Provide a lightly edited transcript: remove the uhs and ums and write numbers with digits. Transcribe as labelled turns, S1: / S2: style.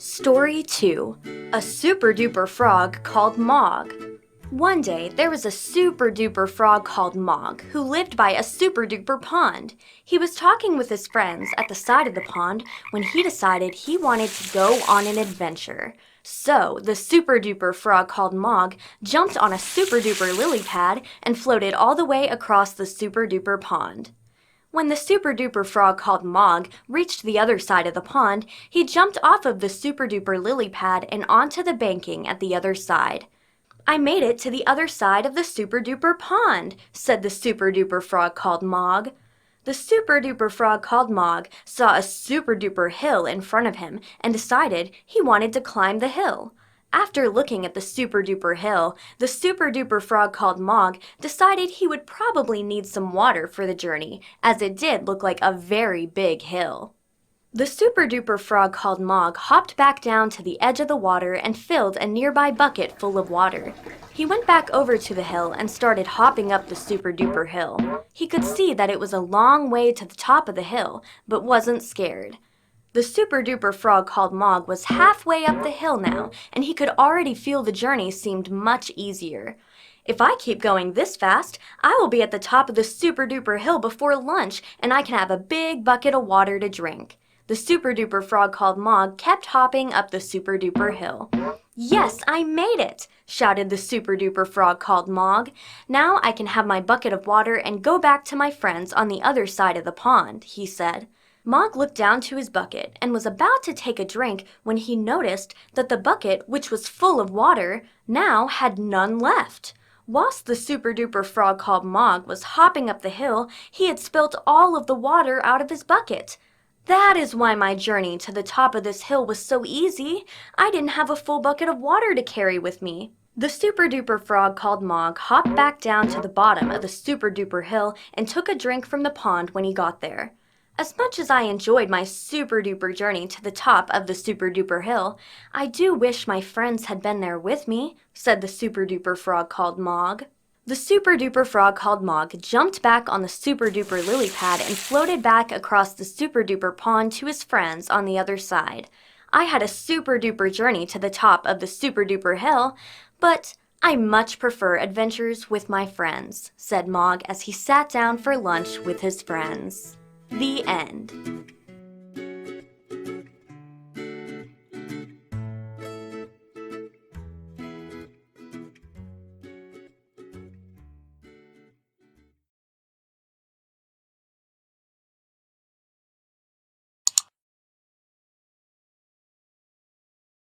S1: Story 2. A Super Duper Frog Called Mog. One day, there was a super duper frog called Mog who lived by a super duper pond. He was talking with his friends at the side of the pond when he decided he wanted to go on an adventure. So, the super duper frog called Mog jumped on a super duper lily pad and floated all the way across the super duper pond. When the super duper frog called Mog reached the other side of the pond, he jumped off of the super duper lily pad and onto the banking at the other side. "I made it to the other side of the super duper pond," said the super duper frog called Mog. The super duper frog called Mog saw a super duper hill in front of him and decided he wanted to climb the hill. After looking at the super duper hill, the super duper frog called Mog decided he would probably need some water for the journey, as it did look like a very big hill. The super duper frog called Mog hopped back down to the edge of the water and filled a nearby bucket full of water. He went back over to the hill and started hopping up the super duper hill. He could see that it was a long way to the top of the hill, but wasn't scared. The super duper frog called Mog was halfway up the hill now, and he could already feel the journey seemed much easier. "If I keep going this fast, I will be at the top of the super duper hill before lunch, and I can have a big bucket of water to drink." The super duper frog called Mog kept hopping up the super duper hill. "Yes, I made it!" shouted the super duper frog called Mog. "Now I can have my bucket of water and go back to my friends on the other side of the pond," he said. Mog looked down to his bucket and was about to take a drink when he noticed that the bucket, which was full of water, now had none left. Whilst the super duper frog called Mog was hopping up the hill, he had spilt all of the water out of his bucket. "That is why my journey to the top of this hill was so easy. I didn't have a full bucket of water to carry with me." The super duper frog called Mog hopped back down to the bottom of the super duper hill and took a drink from the pond when he got there. "As much as I enjoyed my super duper journey to the top of the super duper hill, I do wish my friends had been there with me," said the super duper frog called Mog. The super duper frog called Mog jumped back on the super duper lily pad and floated back across the super duper pond to his friends on the other side. "I had a super duper journey to the top of the super duper hill, but I much prefer adventures with my friends," said Mog as he sat down for lunch with his friends. The end.